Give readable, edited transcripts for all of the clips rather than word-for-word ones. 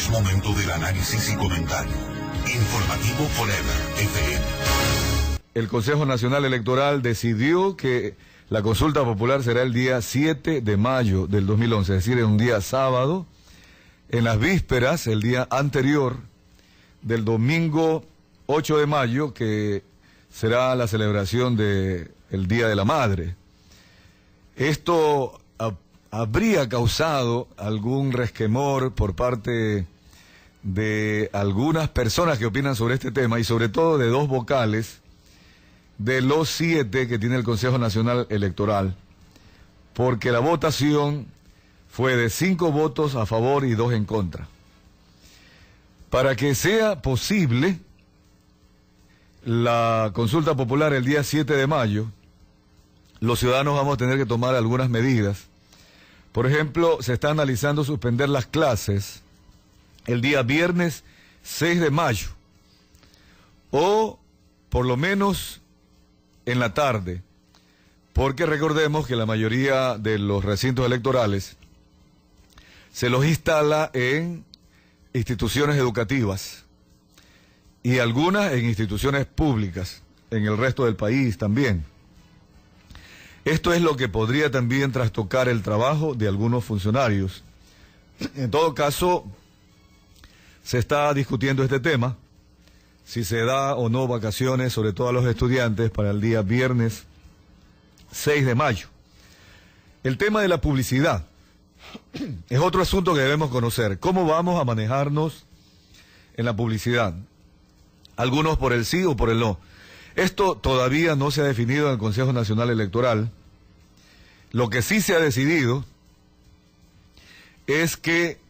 Es momento del análisis y comentario. Informativo Forever FM. El Consejo Nacional Electoral decidió que la consulta popular será el día 7 de mayo del 2011, es decir, en un día sábado, en las vísperas, el día anterior del domingo 8 de mayo, que será la celebración del Día de la Madre. Esto habría causado algún resquemor por parte de algunas personas que opinan sobre este tema y sobre todo de dos vocales de los 7 que tiene el Consejo Nacional Electoral, porque la votación fue de 5 votos a favor y 2 en contra. Para que sea posible la consulta popular el día 7 de mayo, los ciudadanos vamos a tener que tomar algunas medidas. Por ejemplo, se está analizando suspender las clases el día viernes 6 de mayo, o por lo menos en la tarde, porque recordemos que la mayoría de los recintos electorales se los instala en instituciones educativas y algunas en instituciones públicas, en el resto del país también. Esto es lo que podría también trastocar el trabajo de algunos funcionarios. En todo caso, se está discutiendo este tema, si se da o no vacaciones, sobre todo a los estudiantes, para el día viernes 6 de mayo. El tema de la publicidad es otro asunto que debemos conocer. ¿Cómo vamos a manejarnos en la publicidad? Algunos por el sí o por el no. Esto todavía no se ha definido en el Consejo Nacional Electoral. Lo que sí se ha decidido es que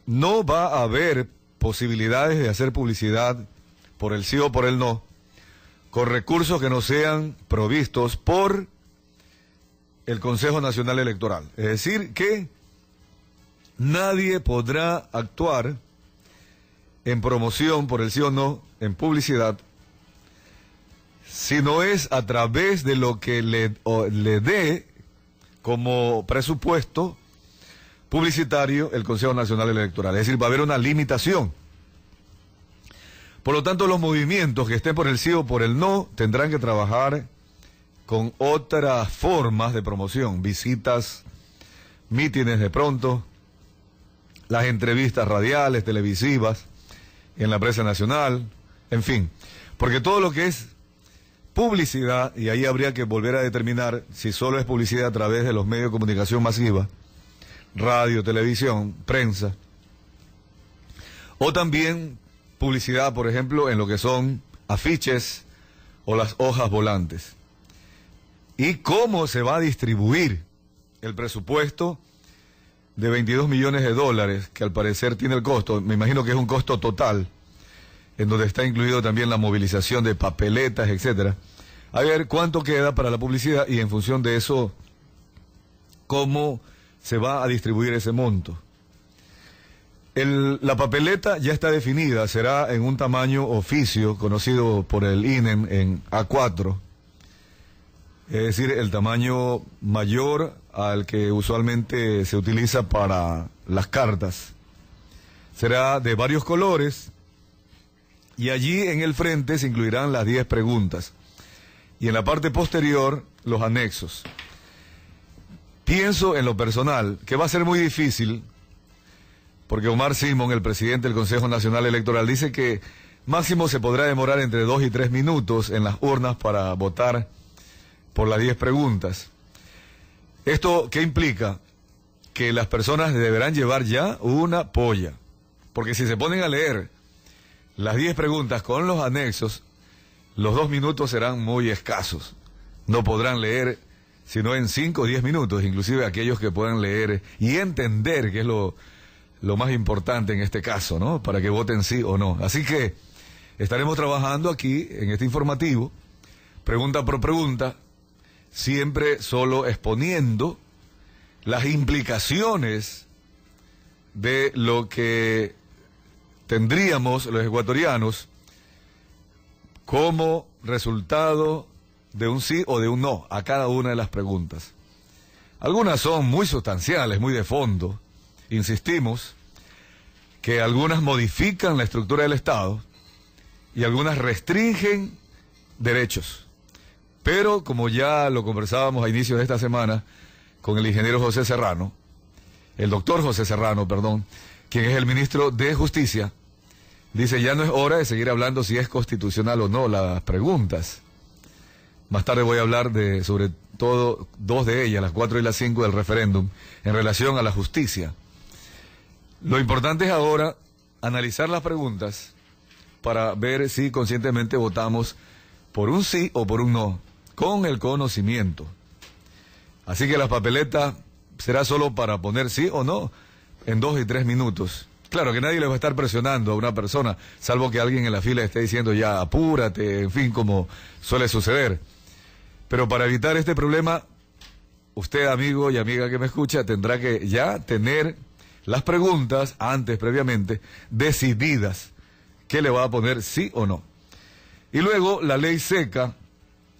no va a haber posibilidades de hacer publicidad por el sí o por el no, con recursos que no sean provistos por el Consejo Nacional Electoral. Es decir, que nadie podrá actuar en promoción por el sí o no, en publicidad, si no es a través de lo que le dé como presupuesto publicitario el Consejo Nacional Electoral. Es decir, va a haber una limitación. Por lo tanto, los movimientos que estén por el sí o por el no tendrán que trabajar con otras formas de promoción, visitas, mítines de pronto, las entrevistas radiales, televisivas, en la prensa nacional, en fin, porque todo lo que es publicidad, y ahí habría que volver a determinar si solo es publicidad a través de los medios de comunicación masiva, radio, televisión, prensa, o también publicidad, por ejemplo, en lo que son afiches o las hojas volantes. Y cómo se va a distribuir el presupuesto de 22 millones de dólares, que al parecer tiene el costo, me imagino que es un costo total, en donde está incluido también la movilización de papeletas, etcétera. A ver cuánto queda para la publicidad y en función de eso, cómo se va a distribuir ese monto. La papeleta ya está definida, será en un tamaño oficio, conocido por el INEM en A4, es decir, el tamaño mayor al que usualmente se utiliza para las cartas. Será de varios colores y allí en el frente se incluirán las 10 preguntas y en la parte posterior los anexos. Pienso en lo personal que va a ser muy difícil, porque Omar Simón, el presidente del Consejo Nacional Electoral, dice que máximo se podrá demorar entre 2 y 3 minutos en las urnas para votar por las 10 preguntas. ¿Esto qué implica? Que las personas deberán llevar ya una polla, porque si se ponen a leer las 10 preguntas con los anexos, los 2 minutos serán muy escasos. No podrán leer sino en 5 o 10 minutos, inclusive aquellos que puedan leer y entender, que es lo más importante en este caso, ¿no? Para que voten sí o no. Así que estaremos trabajando aquí en este informativo, pregunta por pregunta, siempre solo exponiendo las implicaciones de lo que tendríamos los ecuatorianos como resultado de un sí o de un no a cada una de las preguntas. Algunas son muy sustanciales, muy de fondo. Insistimos que algunas modifican la estructura del Estado y algunas restringen derechos. Pero como ya lo conversábamos a inicios de esta semana con el ingeniero José Serrano, el doctor José Serrano, perdón, quien es el ministro de Justicia, dice ya no es hora de seguir hablando si es constitucional o no las preguntas. Más tarde voy a hablar de, sobre todo, dos de ellas, las 4 y las 5 del referéndum, en relación a la justicia. Lo importante es ahora analizar las preguntas para ver si conscientemente votamos por un sí o por un no, con el conocimiento. Así que la papeleta será solo para poner sí o no en 2 y 3 minutos. Claro que nadie le va a estar presionando a una persona, salvo que alguien en la fila esté diciendo ya apúrate, en fin, como suele suceder. Pero para evitar este problema, usted, amigo y amiga que me escucha, tendrá que ya tener las preguntas antes, previamente, decididas, qué le va a poner sí o no. Y luego la ley seca,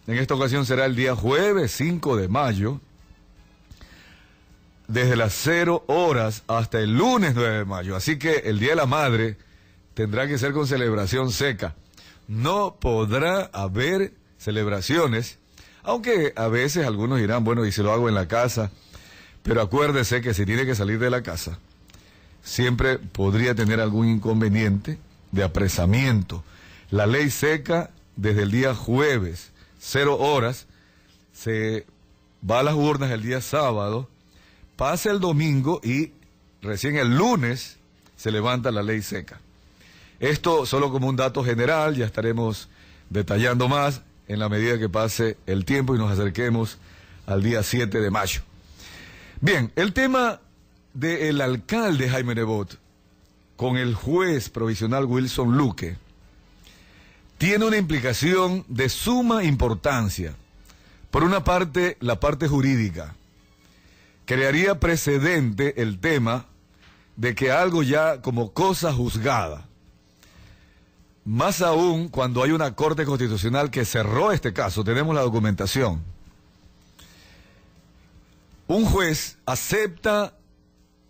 en esta ocasión será el día jueves 5 de mayo, desde las 0 horas hasta el lunes 9 de mayo. Así que el Día de la Madre tendrá que ser con celebración seca. No podrá haber celebraciones, aunque a veces algunos dirán, bueno, y si lo hago en la casa, pero acuérdese que si tiene que salir de la casa, siempre podría tener algún inconveniente de apresamiento. La ley seca desde el día jueves, 0 horas, se va a las urnas el día sábado, pasa el domingo y recién el lunes se levanta la ley seca. Esto solo como un dato general, ya estaremos detallando más en la medida que pase el tiempo y nos acerquemos al día 7 de mayo. Bien, el tema del alcalde Jaime Nebot con el juez provisional Wilson Luque tiene una implicación de suma importancia. Por una parte, la parte jurídica. Crearía precedente el tema de que algo ya como cosa juzgada, más aún cuando hay una Corte Constitucional que cerró este caso, tenemos la documentación. Un juez acepta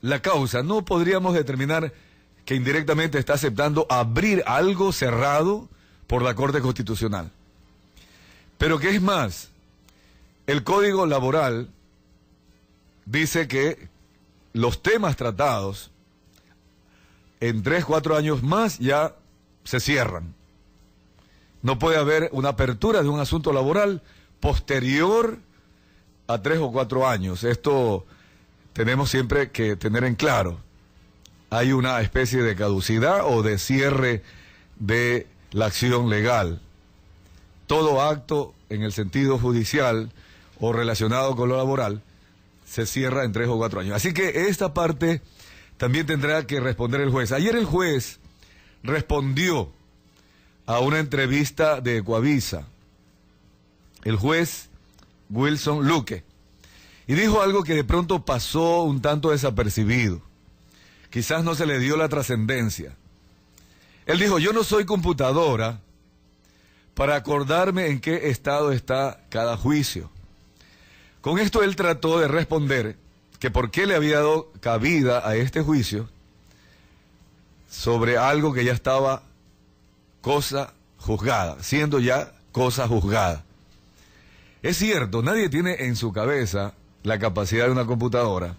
la causa, no podríamos determinar que indirectamente está aceptando abrir algo cerrado por la Corte Constitucional. Pero ¿qué es más? El Código Laboral dice que los temas tratados en 3, 4 años más ya se cierran. No puede haber una apertura de un asunto laboral posterior a 3 o 4 años. Esto tenemos siempre que tener en claro. Hay una especie de caducidad o de cierre de la acción legal. Todo acto en el sentido judicial o relacionado con lo laboral se cierra en 3 o 4 años. Así que esta parte también tendrá que responder el juez. Ayer el juez respondió a una entrevista de Ecuavisa, el juez Wilson Luque, y dijo algo que de pronto pasó un tanto desapercibido. Quizás no se le dio la trascendencia. Él dijo, yo no soy computadora para acordarme en qué estado está cada juicio. Con esto él trató de responder que por qué le había dado cabida a este juicio sobre algo que ya estaba cosa juzgada, siendo ya cosa juzgada. Es cierto, nadie tiene en su cabeza la capacidad de una computadora.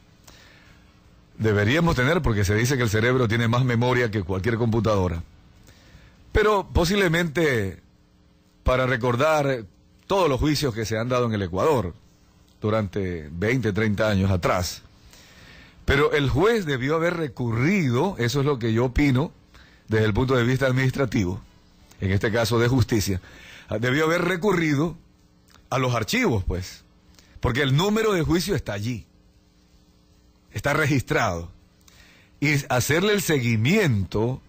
Deberíamos tener, porque se dice que el cerebro tiene más memoria que cualquier computadora. Pero posiblemente para recordar todos los juicios que se han dado en el Ecuador durante 20, 30 años atrás. Pero el juez debió haber recurrido, eso es lo que yo opino, desde el punto de vista administrativo, en este caso de justicia, debió haber recurrido a los archivos, pues, porque el número de juicio está allí, está registrado, y hacerle el seguimiento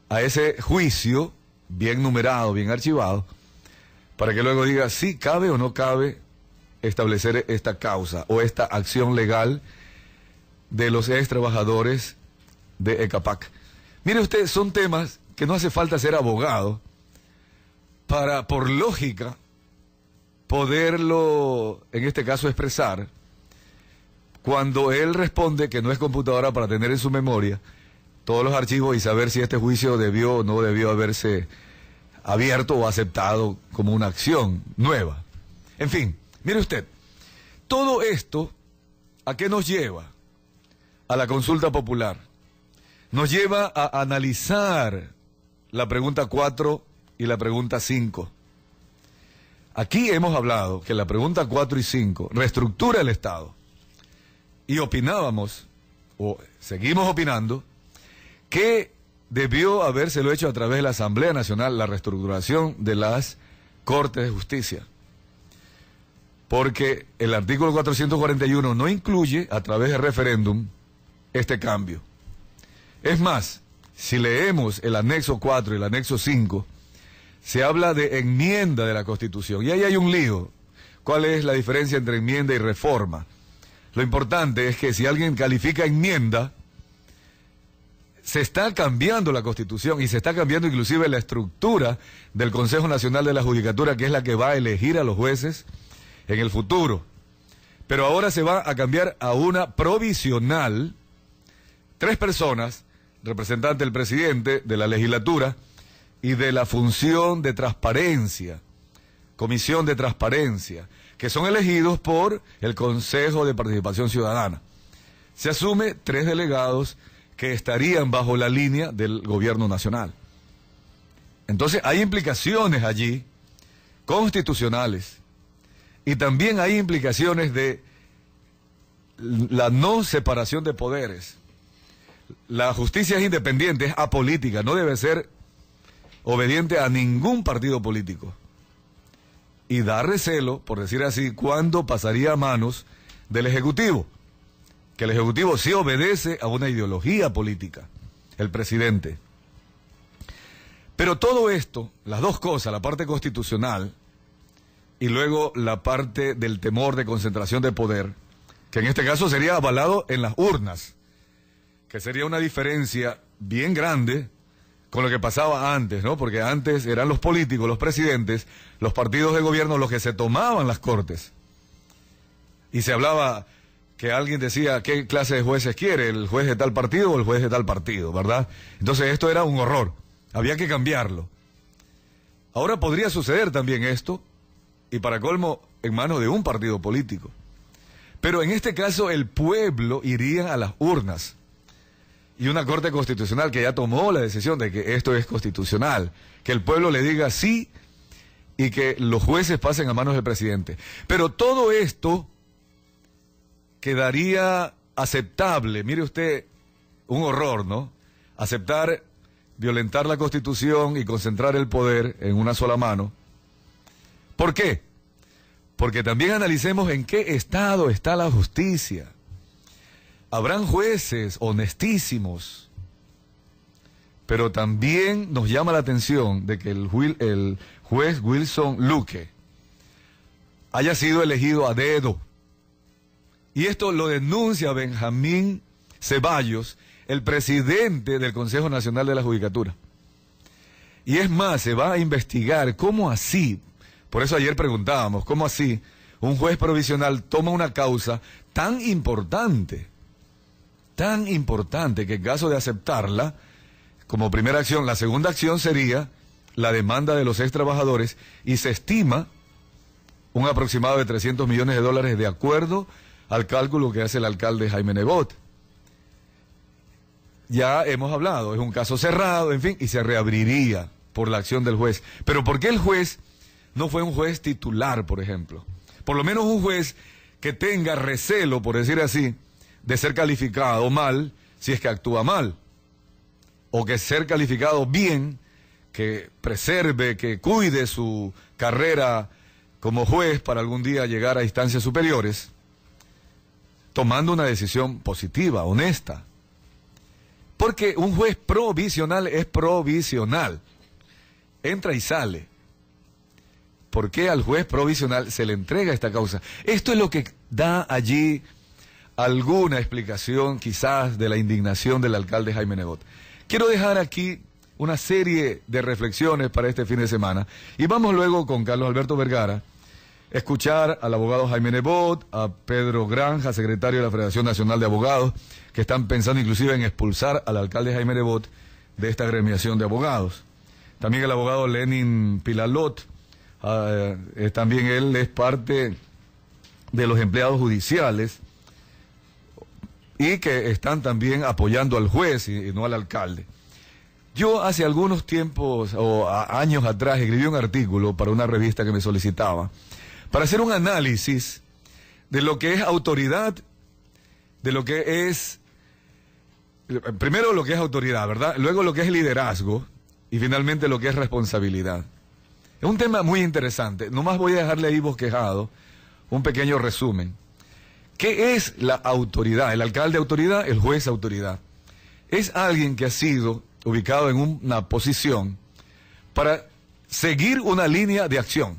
a ese juicio, bien numerado, bien archivado, para que luego diga si cabe o no cabe establecer esta causa o esta acción legal de los ex trabajadores de ECAPAC. Mire usted, son temas que no hace falta ser abogado para, por lógica, poderlo, en este caso, expresar, cuando él responde que no es computadora para tener en su memoria todos los archivos y saber si este juicio debió o no debió haberse abierto o aceptado como una acción nueva. En fin, mire usted, todo esto, ¿a qué nos lleva? A la consulta popular. Nos lleva a analizar la pregunta 4 y la pregunta 5. Aquí hemos hablado que la pregunta 4 y 5 reestructura el Estado. Y opinábamos, o seguimos opinando, que debió habérselo hecho a través de la Asamblea Nacional, la reestructuración de las Cortes de Justicia. Porque el artículo 441 no incluye, a través de referéndum, este cambio. Es más, si leemos el anexo 4 y el anexo 5, se habla de enmienda de la Constitución. Y ahí hay un lío. ¿Cuál es la diferencia entre enmienda y reforma? Lo importante es que si alguien califica enmienda, se está cambiando la Constitución y se está cambiando inclusive la estructura del Consejo Nacional de la Judicatura, que es la que va a elegir a los jueces en el futuro. Pero ahora se va a cambiar a una provisional, 3 personas, representante del presidente, de la legislatura y de la función de transparencia, comisión de transparencia, que son elegidos por el Consejo de Participación Ciudadana. Se asume 3 delegados que estarían bajo la línea del gobierno nacional. Entonces hay implicaciones allí constitucionales y también hay implicaciones de la no separación de poderes. La justicia es independiente, es apolítica, no debe ser obediente a ningún partido político. Y da recelo, por decir así, cuándo pasaría a manos del Ejecutivo. Que el Ejecutivo sí obedece a una ideología política, el presidente. Pero todo esto, las dos cosas, la parte constitucional y luego la parte del temor de concentración de poder, que en este caso sería avalado en las urnas, que sería una diferencia bien grande con lo que pasaba antes, ¿no? Porque antes eran los políticos, los presidentes, los partidos de gobierno los que se tomaban las cortes. Y se hablaba que alguien decía qué clase de jueces quiere, el juez de tal partido o el juez de tal partido, ¿verdad? Entonces esto era un horror, había que cambiarlo. Ahora podría suceder también esto, y para colmo, en manos de un partido político. Pero en este caso el pueblo iría a las urnas. Y una Corte Constitucional que ya tomó la decisión de que esto es constitucional, que el pueblo le diga sí y que los jueces pasen a manos del presidente. Pero todo esto quedaría aceptable. Mire usted, un horror, ¿no? Aceptar, violentar la Constitución y concentrar el poder en una sola mano. ¿Por qué? Porque también analicemos en qué estado está la justicia. Habrán jueces honestísimos, pero también nos llama la atención de que el juez Wilson Luque haya sido elegido a dedo. Y esto lo denuncia Benjamín Ceballos, el presidente del Consejo Nacional de la Judicatura. Y es más, se va a investigar cómo así, por eso ayer preguntábamos, cómo así un juez provisional toma una causa tan importante que en caso de aceptarla, como primera acción, la segunda acción sería la demanda de los ex trabajadores y se estima un aproximado de $300 millones de acuerdo al cálculo que hace el alcalde Jaime Nebot. Ya hemos hablado, es un caso cerrado, en fin, y se reabriría por la acción del juez. Pero ¿por qué el juez no fue un juez titular, por ejemplo? Por lo menos un juez que tenga recelo, por decir así, de ser calificado mal si es que actúa mal, o que ser calificado bien, que preserve, que cuide su carrera como juez para algún día llegar a instancias superiores, tomando una decisión positiva, honesta. Porque un juez provisional es provisional, entra y sale. ¿Por qué al juez provisional se le entrega esta causa? Esto es lo que da allí alguna explicación quizás de la indignación del alcalde Jaime Nebot. Quiero dejar aquí una serie de reflexiones para este fin de semana y vamos luego con Carlos Alberto Vergara escuchar al abogado Jaime Nebot, a Pedro Granja, secretario de la Federación Nacional de Abogados, que están pensando inclusive en expulsar al alcalde Jaime Nebot de esta agremiación de abogados. También el abogado Lenin Pilalot, también él es parte de los empleados judiciales y que están también apoyando al juez y no al alcalde. Yo hace algunos tiempos o años atrás escribí un artículo para una revista que me solicitaba para hacer un análisis de lo que es autoridad, de lo que es, primero lo que es autoridad, ¿verdad? Luego lo que es liderazgo y finalmente lo que es responsabilidad. Es un tema muy interesante. Nomás voy a dejarle ahí bosquejado un pequeño resumen. ¿Qué es la autoridad? El alcalde autoridad, el juez autoridad. Es alguien que ha sido ubicado en una posición para seguir una línea de acción,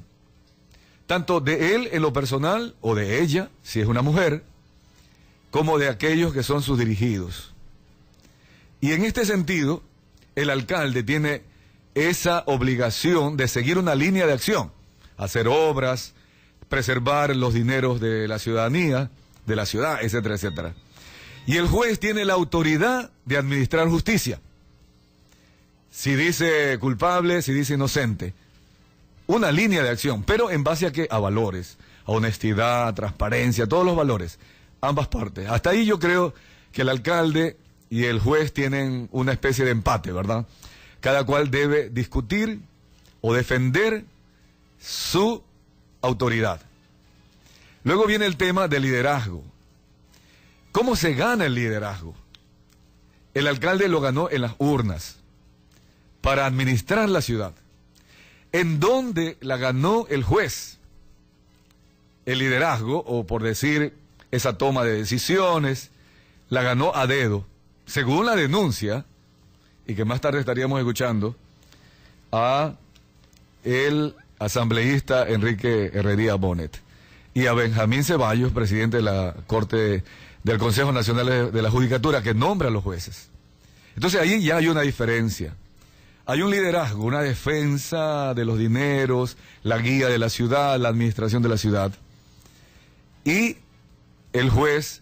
tanto de él en lo personal o de ella, si es una mujer, como de aquellos que son sus dirigidos. Y en este sentido, el alcalde tiene esa obligación de seguir una línea de acción, hacer obras, preservar los dineros de la ciudadanía, de la ciudad, etcétera, etcétera. Y el juez tiene la autoridad de administrar justicia. Si dice culpable, si dice inocente. Una línea de acción, pero en base a qué? A valores, a honestidad, a transparencia, todos los valores, ambas partes. Hasta ahí yo creo que el alcalde y el juez tienen una especie de empate, ¿verdad? Cada cual debe discutir o defender su autoridad. Luego viene el tema del liderazgo. ¿Cómo se gana el liderazgo? El alcalde lo ganó en las urnas para administrar la ciudad. ¿En dónde la ganó el juez? El liderazgo, o por decir, esa toma de decisiones, la ganó a dedo, según la denuncia, y que más tarde estaríamos escuchando, a el asambleísta Enrique Herrería Bonet y a Benjamín Ceballos, presidente de la Corte del Consejo Nacional de la Judicatura, que nombra a los jueces. Entonces ahí ya hay una diferencia. Hay un liderazgo, una defensa de los dineros, la guía de la ciudad, la administración de la ciudad. Y el juez,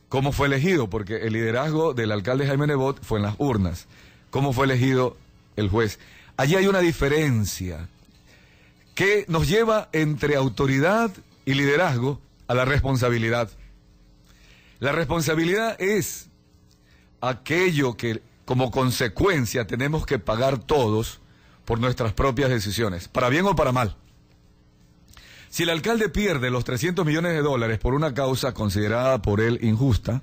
¿cómo fue elegido? Porque el liderazgo del alcalde Jaime Nebot fue en las urnas. ¿Cómo fue elegido el juez? Allí hay una diferencia que nos lleva entre autoridad y liderazgo a la responsabilidad. La responsabilidad es aquello que como consecuencia tenemos que pagar todos por nuestras propias decisiones, para bien o para mal. Si el alcalde pierde los 300 millones de dólares por una causa considerada por él injusta,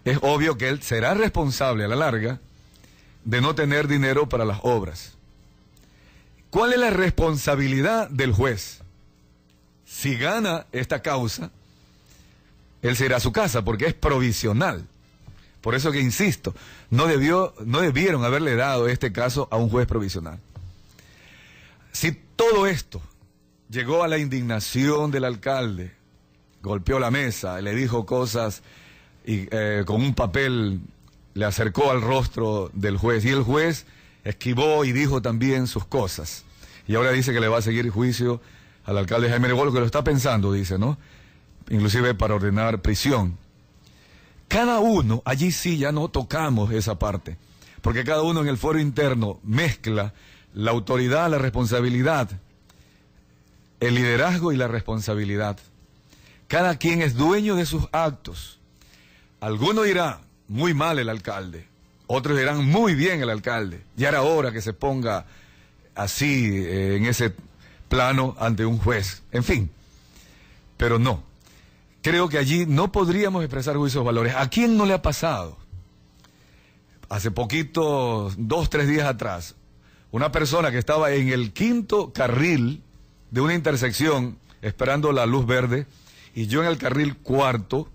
es obvio que él será responsable a la larga de no tener dinero para las obras. ¿Cuál es la responsabilidad del juez? Si gana esta causa, él se irá a su casa porque es provisional. Por eso que insisto, no debieron haberle dado este caso a un juez provisional. Si todo esto llegó a la indignación del alcalde, golpeó la mesa, le dijo cosas y con un papel le acercó al rostro del juez, y el juez esquivó y dijo también sus cosas, y ahora dice que le va a seguir juicio al alcalde Jaime Nebot, que lo está pensando, dice, ¿no? Inclusive para ordenar prisión. Cada uno, allí sí ya no tocamos esa parte, porque cada uno en el fuero interno mezcla la autoridad, la responsabilidad, el liderazgo y la responsabilidad. Cada quien es dueño de sus actos. Alguno dirá, muy mal el alcalde, otros dirán, muy bien el alcalde. Ya era hora que se ponga así, en ese plano ante un juez. En fin, pero no. Creo que allí no podríamos expresar juicios de valores. ¿A quién no le ha pasado? Hace poquito, 2, 3 días atrás, una persona que estaba en el 5º carril de una intersección esperando la luz verde, y yo en el carril 4,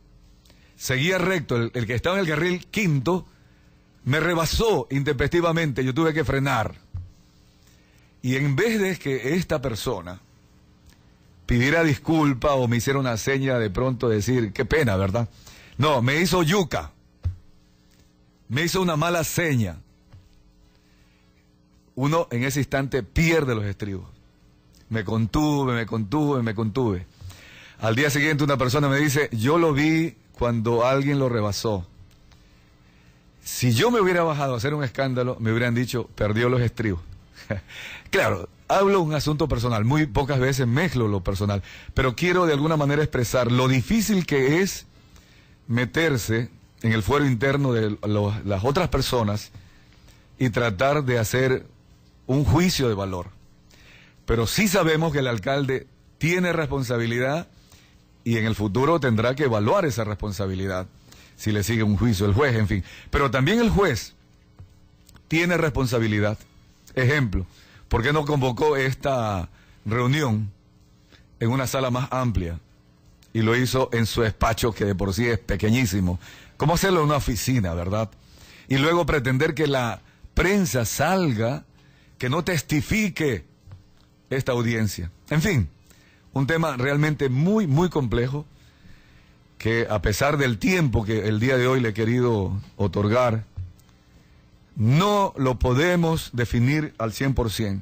seguía recto, el que estaba en el carril 5º me rebasó intempestivamente, yo tuve que frenar. Y en vez de que esta persona pidiera disculpa o me hiciera una seña de pronto decir, qué pena, ¿verdad? No, me hizo yuca, me hizo una mala seña. Uno en ese instante pierde los estribos. me contuve. Al día siguiente una persona me dice, yo lo vi cuando alguien lo rebasó. Si yo me hubiera bajado a hacer un escándalo, me hubieran dicho, perdió los estribos. Claro, hablo un asunto personal, muy pocas veces mezclo lo personal, pero quiero de alguna manera expresar lo difícil que es meterse en el fuero interno de las otras personas y tratar de hacer un juicio de valor. Pero sí sabemos que el alcalde tiene responsabilidad y en el futuro tendrá que evaluar esa responsabilidad si le sigue un juicio el juez, en fin. Pero también el juez tiene responsabilidad. Ejemplo, ¿por qué no convocó esta reunión en una sala más amplia? Y lo hizo en su despacho, que de por sí es pequeñísimo. ¿Cómo hacerlo en una oficina, verdad? Y luego pretender que la prensa salga, que no testifique esta audiencia. En fin, un tema realmente muy, muy complejo, que a pesar del tiempo que el día de hoy le he querido otorgar, no lo podemos definir al 100%.